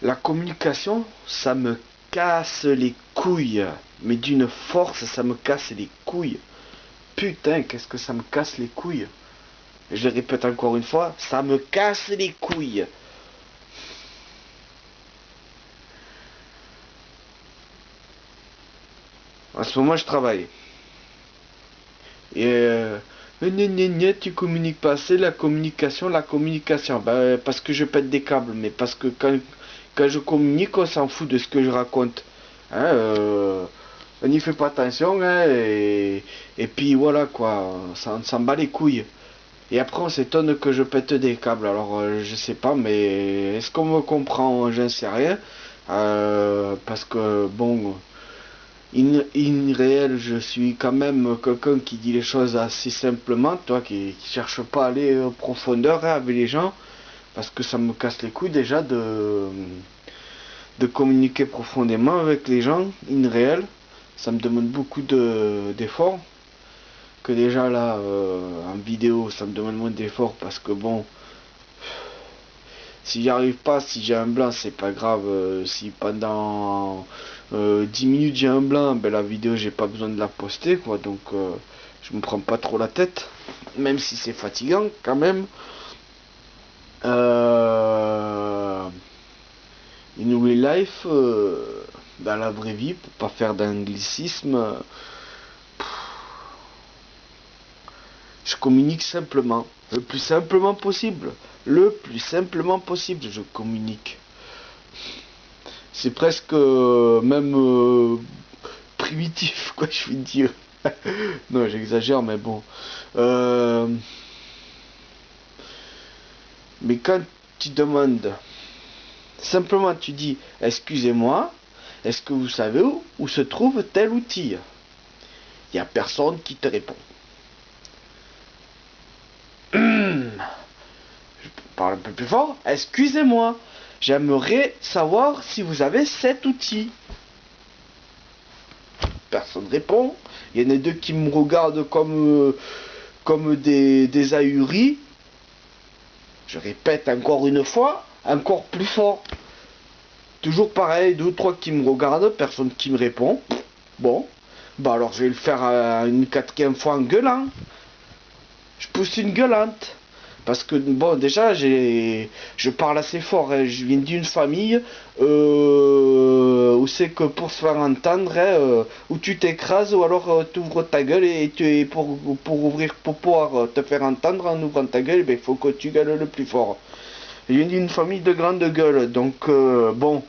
La communication, ça me casse les couilles. Mais d'une force, ça me casse les couilles. Putain, qu'est-ce que ça me casse les couilles. Je le répète encore une fois, ça me casse les couilles. En ce moment, je travaille. Et tu communiques pas assez, la communication, la communication. Bah, parce que je pète des câbles, mais parce que quand je communique, on s'en fout de ce que je raconte. Hein, on n'y fait pas attention, hein, et puis voilà quoi, on s'en bat les couilles. Et après, on s'étonne que je pète des câbles. Alors, je sais pas, mais est-ce qu'on me comprend? J'en sais rien. Parce que, bon, réel, je suis quand même quelqu'un qui dit les choses assez simplement, toi, qui cherche pas à aller en profondeur, hein, avec les gens, parce que ça me casse les couilles déjà de communiquer profondément avec les gens, réel. Ça me demande beaucoup d'efforts. Que déjà là, en vidéo, ça me demande moins d'efforts parce que bon, si j'y arrive pas, si j'ai un blanc, c'est pas grave. Si pendant 10 minutes j'ai un blanc, ben la vidéo j'ai pas besoin de la poster quoi. Donc je me prends pas trop la tête, même si c'est fatigant quand même. Euh, in real life, dans la vraie vie, pour pas faire d'anglicisme, je communique simplement, le plus simplement possible. Le plus simplement possible, je communique. C'est presque même primitif, quoi, je veux dire. Non, j'exagère, mais bon. Euh, mais quand tu demandes, simplement tu dis, excusez-moi, est-ce que vous savez où se trouve tel outil? Il n'y a personne qui te répond. Je parle un peu plus fort. Excusez-moi, j'aimerais savoir si vous avez cet outil. Personne répond. Il y en a deux qui me regardent comme des ahuris. Je répète encore une fois, encore plus fort. Toujours pareil, deux ou trois qui me regardent, personne qui me répond. Bon, bah alors je vais le faire une quatrième fois en gueulant. Je pousse une gueulante. Parce que, bon, déjà, je parle assez fort. Hein. Je viens d'une famille où c'est que pour se faire entendre, hein, où tu t'écrases ou alors tu ouvres ta gueule et pour pouvoir te faire entendre en ouvrant ta gueule, il faut que tu gueules le plus fort. Je viens d'une famille de grande gueule. Donc, bon,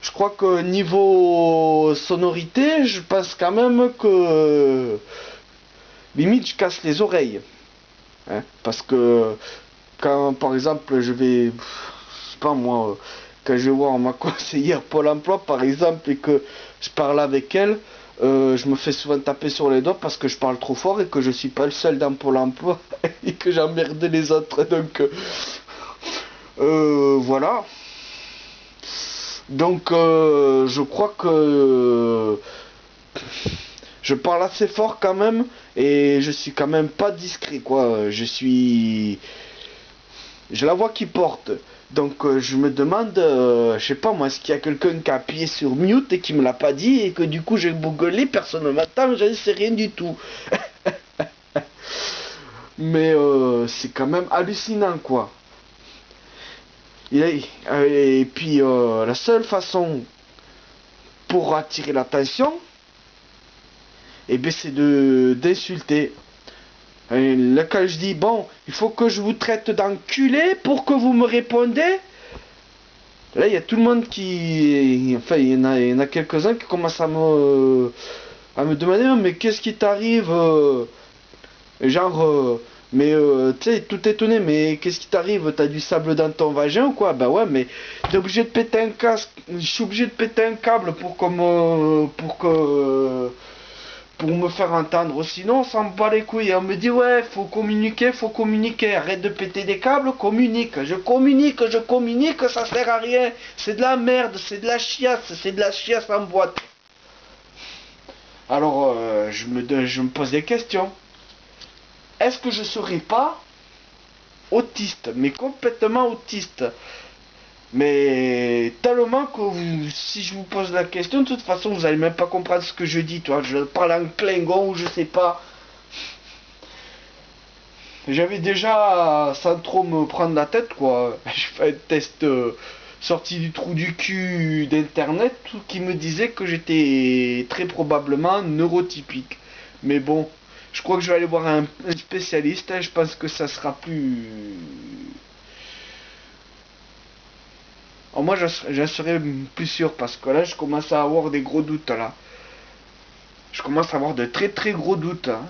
je crois que niveau sonorité, je pense quand même que limite, je casse les oreilles. Hein, parce que quand par exemple je vais, je sais pas moi, quand je vais voir ma conseillère Pôle emploi par exemple et que je parle avec elle, je me fais souvent taper sur les doigts parce que je parle trop fort et que je suis pas le seul dans Pôle emploi et que j'emmerde les autres. Donc voilà. Donc je crois que je parle assez fort quand même et je suis quand même pas discret quoi. J'ai la voix qui porte. Donc je me demande, je sais pas moi, est-ce qu'il y a quelqu'un qui a appuyé sur mute et qui me l'a pas dit et que du coup j'ai bougueulé, personne ne m'attend, je ne sais rien du tout. Mais c'est quand même hallucinant quoi. Et puis la seule façon pour attirer l'attention, eh bien c'est de d'insulter. Et là, quand je dis, bon, il faut que je vous traite d'enculé pour que vous me répondez, là, il y a tout le monde qui... Enfin, il y en a quelques-uns qui commencent à me demander, mais qu'est-ce qui t'arrive genre, mais tu sais, tout étonné, mais qu'est-ce qui t'arrive? T'as du sable dans ton vagin ou quoi? Bah ouais, mais t'es obligé de péter un casque. Je suis obligé de péter un câble pour me faire entendre, sinon on s'en bat les couilles. On me dit ouais, faut communiquer, arrête de péter des câbles, communique. Je communique, ça sert à rien. C'est de la merde, c'est de la chiasse en boîte. Alors je me pose des questions. Est-ce que je serais pas autiste, mais complètement autiste? Mais tellement que si je vous pose la question, de toute façon, vous allez même pas comprendre ce que je dis, toi. Je parle en Klingon ou je sais pas. J'avais déjà, sans trop me prendre la tête, quoi, je fais un test sorti du trou du cul d'internet qui me disait que j'étais très probablement neurotypique. Mais bon, je crois que je vais aller voir un spécialiste, hein, je pense que ça sera plus... Alors moi, j'en serais plus sûr parce que là, je commence à avoir des gros doutes là. Je commence à avoir de très très gros doutes, hein.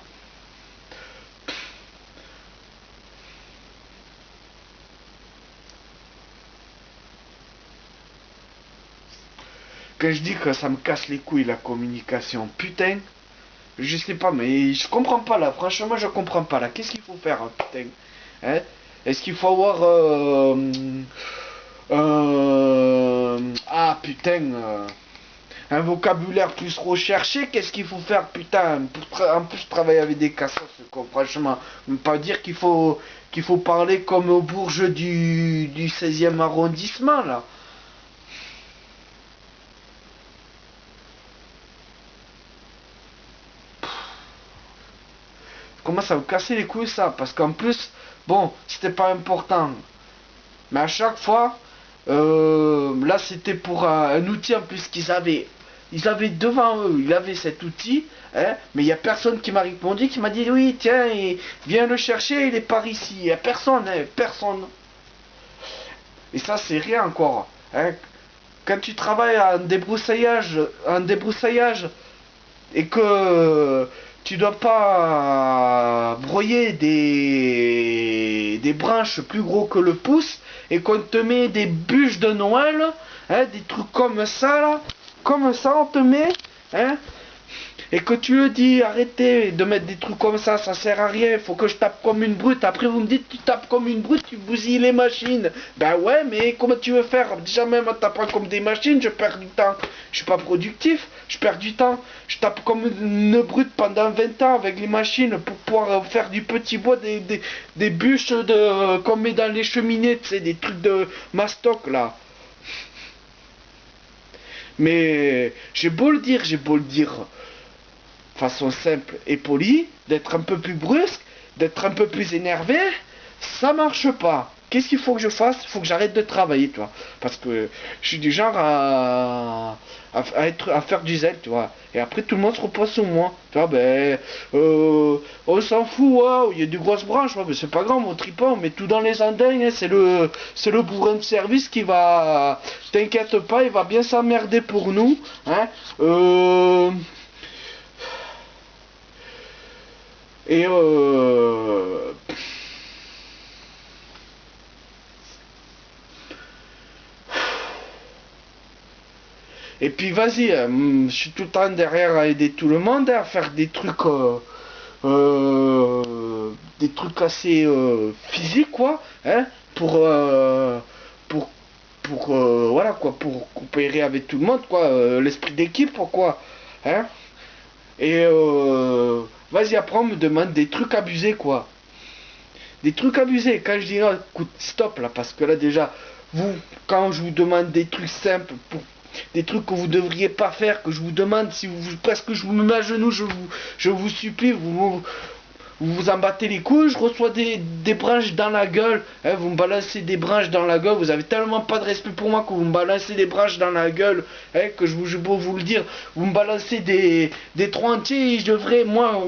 Quand je dis que ça me casse les couilles la communication, putain, je sais pas, mais je comprends pas là. Franchement, je comprends pas là. Qu'est-ce qu'il faut faire, hein, putain, hein? Est-ce qu'il faut avoir ah putain, un vocabulaire plus recherché? Qu'est-ce qu'il faut faire, putain, en plus travailler avec des cassos, quoi, franchement, pas dire qu'il faut parler comme au Bourges du 16e arrondissement là. Commence à me casser les couilles ça, parce qu'en plus, bon, c'était pas important, mais à chaque fois, là c'était pour un outil en plus qu'ils avaient. Ils avaient devant eux, ils avaient cet outil, hein, mais il n'y a personne qui m'a répondu, qui m'a dit oui, tiens, viens le chercher, il est par ici. Il n'y a personne, hein, personne. Et ça, c'est rien encore, hein. Quand tu travailles en débroussaillage, et que tu dois pas broyer des branches plus gros que le pouce et qu'on te met des bûches de Noël, hein, des trucs comme ça là, comme ça on te met, hein, et que tu le dis, arrêtez de mettre des trucs comme ça sert à rien, faut que je tape comme une brute. Après vous me dites, tu tapes comme une brute, tu bousilles les machines. Ben ouais, mais comment tu veux faire? Déjà même en tapant comme des machines, je perds du temps. Je suis pas productif, je perds du temps. Je tape comme une brute pendant 20 ans avec les machines pour pouvoir faire du petit bois, des bûches qu'on met dans les cheminées, tu sais, des trucs de mastoc là. Mais j'ai beau le dire façon simple et polie, d'être un peu plus brusque, d'être un peu plus énervé, ça marche pas. Qu'est-ce qu'il faut que je fasse? Il faut que j'arrête de travailler, tu vois. Parce que je suis du genre à faire du zèle, tu vois. Et après, tout le monde se repose sur moi. Tu vois, ben, on s'en fout, ouais, il y a des grosses branches, ouais, mais c'est pas grave, mon tripon, on met tout dans les andins, hein, c'est le bourrin de service qui va, t'inquiète pas, il va bien s'emmerder pour nous, hein. Et et puis vas-y, je suis tout le temps derrière à aider tout le monde, hein, à faire des trucs assez physiques, quoi, hein, pour, pour, voilà, quoi, pour coopérer avec tout le monde, quoi, l'esprit d'équipe, quoi, hein. Et vas-y, après on me demande des trucs abusés, quoi. Des trucs abusés. Quand je dis non, écoute, stop là, parce que là déjà, vous, quand je vous demande des trucs simples, des trucs que vous devriez pas faire, que je vous demande, si vous, presque je vous mets à genoux, je vous supplie, vous en battez les couilles, je reçois des branches dans la gueule, hein, vous me balancez des branches dans la gueule, vous avez tellement pas de respect pour moi que vous me balancez des branches dans la gueule, hein, que je peux vous le dire, vous me balancez des troncs entiers, je devrais, moi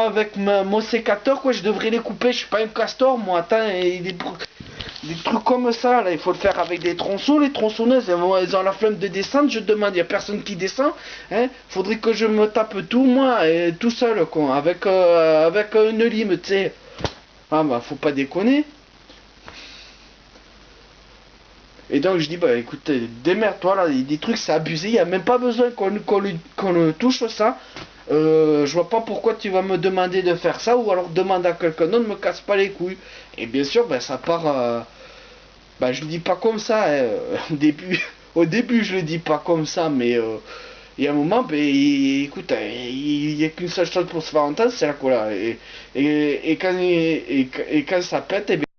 avec mon sécateur, quoi, je devrais les couper, je suis pas un castor, moi, attends, et des trucs comme ça, là, il faut le faire avec des tronçons, les tronçonneuses, elles ont la flemme de descendre, je demande, il n'y a personne qui descend, hein, faudrait que je me tape tout, moi, et tout seul, quoi, avec une lime, tu sais. Ah bah, faut pas déconner. Et donc je dis, bah écoute, démerde-toi, là, des trucs, c'est abusé, il n'y a même pas besoin qu'on le touche ça. Je vois pas pourquoi tu vas me demander de faire ça, ou alors demande à quelqu'un d'autre, ne me casse pas les couilles. Et bien sûr, ben, ça part. Ben, je le dis pas comme ça, hein. Au début, au début, je le dis pas comme ça, mais il y a un moment, ben, écoute, il y a qu'une seule chose pour se faire entendre, c'est la cola. Et quand ça pète, et